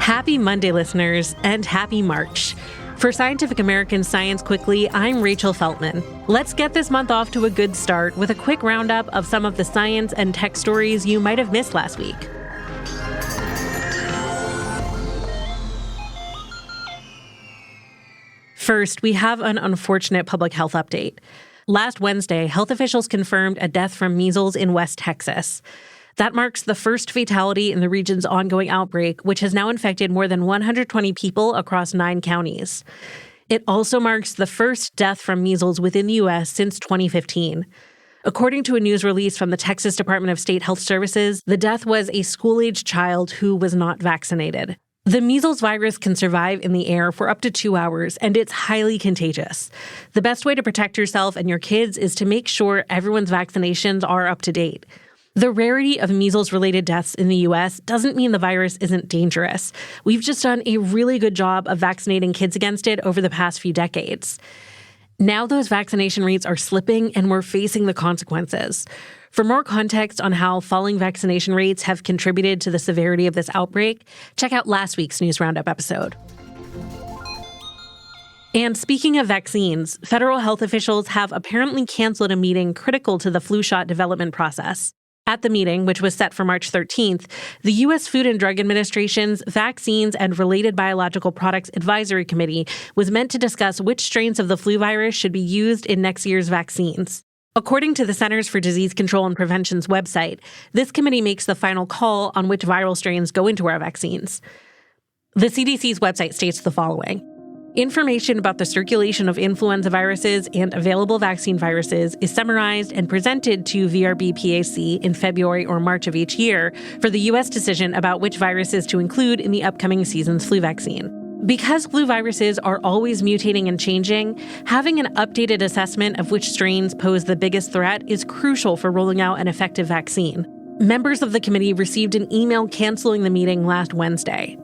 Happy Monday, listeners, and happy March. For Scientific American's Science Quickly, I'm Rachel Feltman. Let's get this month off to a good start with a quick roundup of some of the science and tech stories you might have missed last week. First, we have an unfortunate public health update. Last Wednesday, health officials confirmed a death from measles in West Texas. That marks the first fatality in the region's ongoing outbreak, which has now infected more than 120 people across 9 counties. It also marks the first death from measles within the U.S. since 2015. According to a news release from the Texas Department of State Health Services, the death was a school-aged child who was not vaccinated. The measles virus can survive in the air for up to 2 hours, and it's highly contagious. The best way to protect yourself and your kids is to make sure everyone's vaccinations are up to date. The rarity of measles-related deaths in the U.S. doesn't mean the virus isn't dangerous. We've just done a really good job of vaccinating kids against it over the past few decades. Now those vaccination rates are slipping, and we're facing the consequences. For more context on how falling vaccination rates have contributed to the severity of this outbreak, check out last week's News Roundup episode. And speaking of vaccines, federal health officials have apparently canceled a meeting critical to the flu shot development process. At the meeting, which was set for March 13th, the U.S. Food and Drug Administration's Vaccines and Related Biological Products Advisory Committee was meant to discuss which strains of the flu virus should be used in next year's vaccines. According to the Centers for Disease Control and Prevention's website, this committee makes the final call on which viral strains go into our vaccines. The CDC's website states the following. Information about the circulation of influenza viruses and available vaccine viruses is summarized and presented to VRB-PAC in February or March of each year for the U.S. decision about which viruses to include in the upcoming season's flu vaccine. Because flu viruses are always mutating and changing, having an updated assessment of which strains pose the biggest threat is crucial for rolling out an effective vaccine. Members of the committee received an email canceling the meeting last Wednesday.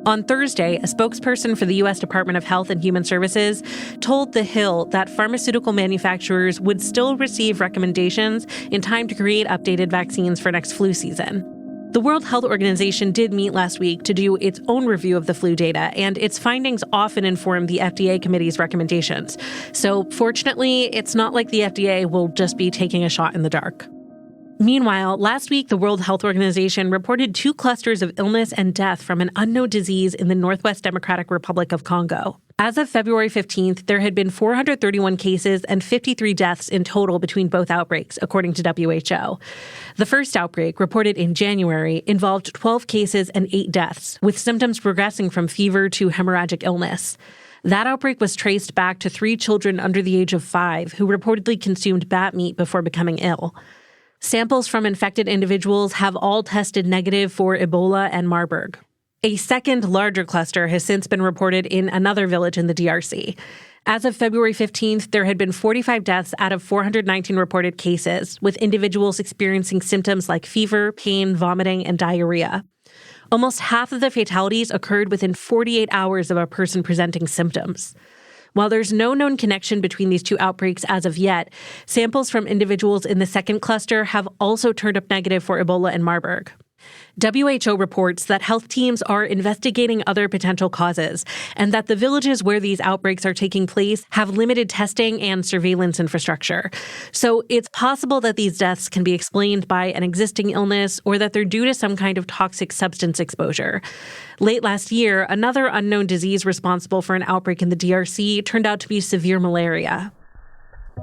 On Thursday, a spokesperson for the U.S. Department of Health and Human Services told The Hill that pharmaceutical manufacturers would still receive recommendations in time to create updated vaccines for next flu season. The World Health Organization did meet last week to do its own review of the flu data, and its findings often inform the FDA committee's recommendations. So, fortunately, it's not like the FDA will just be taking a shot in the dark. Meanwhile, last week, the World Health Organization reported 2 clusters of illness and death from an unknown disease in the Northwest Democratic Republic of Congo. As of February 15th, there had been 431 cases and 53 deaths in total between both outbreaks, according to WHO. The first outbreak, reported in January, involved 12 cases and 8 deaths, with symptoms progressing from fever to hemorrhagic illness. That outbreak was traced back to 3 children under the age of 5 who reportedly consumed bat meat before becoming ill. Samples from infected individuals have all tested negative for Ebola and Marburg. A second, larger cluster has since been reported in another village in the DRC. As of February 15th, there had been 45 deaths out of 419 reported cases, with individuals experiencing symptoms like fever, pain, vomiting, and diarrhea. Almost half of the fatalities occurred within 48 hours of a person presenting symptoms. While there's no known connection between these 2 outbreaks as of yet, samples from individuals in the second cluster have also turned up negative for Ebola and Marburg. WHO reports that health teams are investigating other potential causes, and that the villages where these outbreaks are taking place have limited testing and surveillance infrastructure. So it's possible that these deaths can be explained by an existing illness or that they're due to some kind of toxic substance exposure. Late last year, another unknown disease responsible for an outbreak in the DRC turned out to be severe malaria.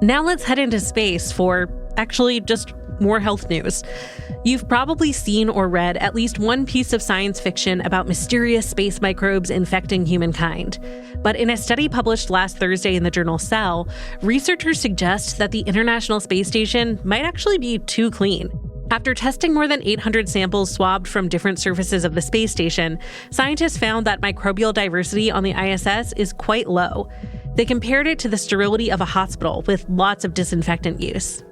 Now let's head into space for, actually, just more health news. You've probably seen or read at least one piece of science fiction about mysterious space microbes infecting humankind. But in a study published last Thursday in the journal Cell, researchers suggest that the International Space Station might actually be too clean. After testing more than 800 samples swabbed from different surfaces of the space station, scientists found that microbial diversity on the ISS is quite low. They compared it to the sterility of a hospital with lots of disinfectant use.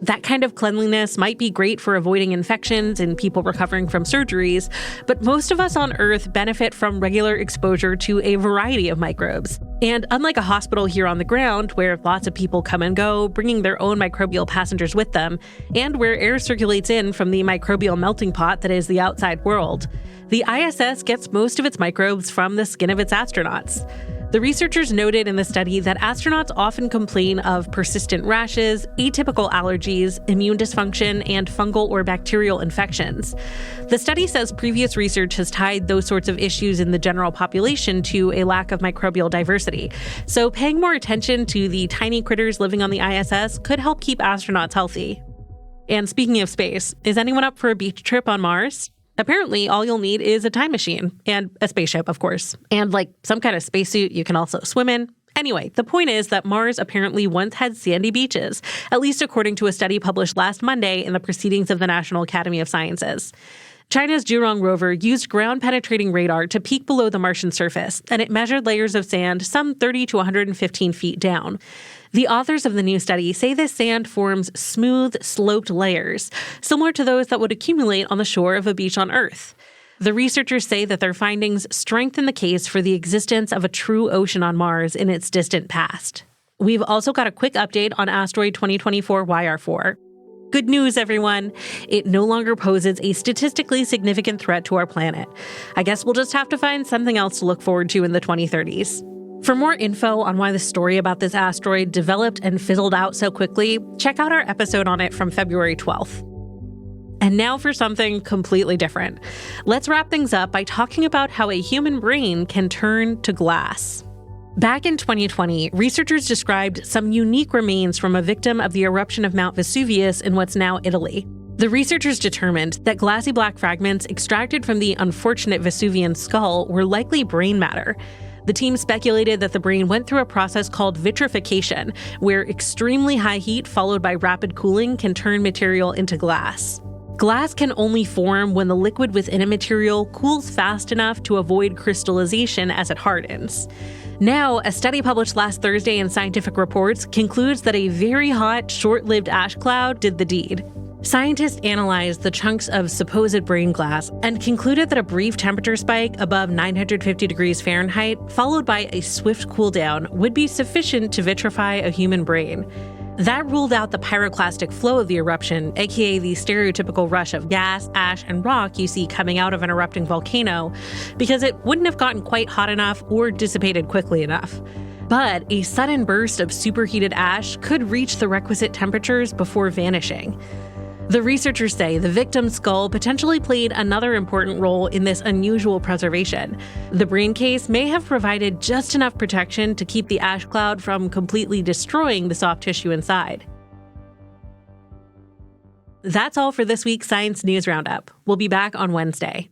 That kind of cleanliness might be great for avoiding infections in people recovering from surgeries, but most of us on Earth benefit from regular exposure to a variety of microbes. And unlike a hospital here on the ground, where lots of people come and go, bringing their own microbial passengers with them, and where air circulates in from the microbial melting pot that is the outside world, the ISS gets most of its microbes from the skin of its astronauts. The researchers noted in the study that astronauts often complain of persistent rashes, atypical allergies, immune dysfunction, and fungal or bacterial infections. The study says previous research has tied those sorts of issues in the general population to a lack of microbial diversity. So paying more attention to the tiny critters living on the ISS could help keep astronauts healthy. And speaking of space, is anyone up for a beach trip on Mars? Apparently, all you'll need is a time machine and a spaceship, of course, and some kind of spacesuit you can also swim in. Anyway, the point is that Mars apparently once had sandy beaches, at least according to a study published last Monday in the Proceedings of the National Academy of Sciences. China's Zhurong rover used ground-penetrating radar to peek below the Martian surface, and it measured layers of sand some 30 to 115 feet down. The authors of the new study say this sand forms smooth, sloped layers, similar to those that would accumulate on the shore of a beach on Earth. The researchers say that their findings strengthen the case for the existence of a true ocean on Mars in its distant past. We've also got a quick update on asteroid 2024 YR4. Good news, everyone! It no longer poses a statistically significant threat to our planet. I guess we'll just have to find something else to look forward to in the 2030s. For more info on why the story about this asteroid developed and fizzled out so quickly, check out our episode on it from February 12th. And now for something completely different. Let's wrap things up by talking about how a human brain can turn to glass. Back in 2020, researchers described some unique remains from a victim of the eruption of Mount Vesuvius in what's now Italy. The researchers determined that glassy black fragments extracted from the unfortunate Vesuvian skull were likely brain matter. The team speculated that the brain went through a process called vitrification, where extremely high heat followed by rapid cooling can turn material into glass. Glass can only form when the liquid within a material cools fast enough to avoid crystallization as it hardens. Now, a study published last Thursday in Scientific Reports concludes that a very hot, short-lived ash cloud did the deed. Scientists analyzed the chunks of supposed brain glass and concluded that a brief temperature spike above 950 degrees Fahrenheit, followed by a swift cool down, would be sufficient to vitrify a human brain. That ruled out the pyroclastic flow of the eruption, aka the stereotypical rush of gas, ash, and rock you see coming out of an erupting volcano, because it wouldn't have gotten quite hot enough or dissipated quickly enough. But a sudden burst of superheated ash could reach the requisite temperatures before vanishing. The researchers say the victim's skull potentially played another important role in this unusual preservation. The brain case may have provided just enough protection to keep the ash cloud from completely destroying the soft tissue inside. That's all for this week's Science News Roundup. We'll be back on Wednesday.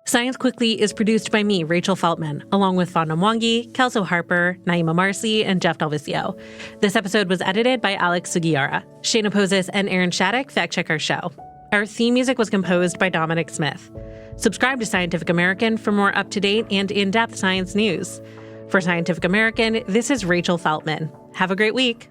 Science Quickly is produced by me, Rachel Feltman, along with Fonda Mwangi, Kelso Harper, Naima Marcy, and Jeff Delvisio. This episode was edited by Alex Sugiura. Shayna Pozis and Aaron Shattuck fact-check our show. Our theme music was composed by Dominic Smith. Subscribe to Scientific American for more up-to-date and in-depth science news. For Scientific American, this is Rachel Feltman. Have a great week.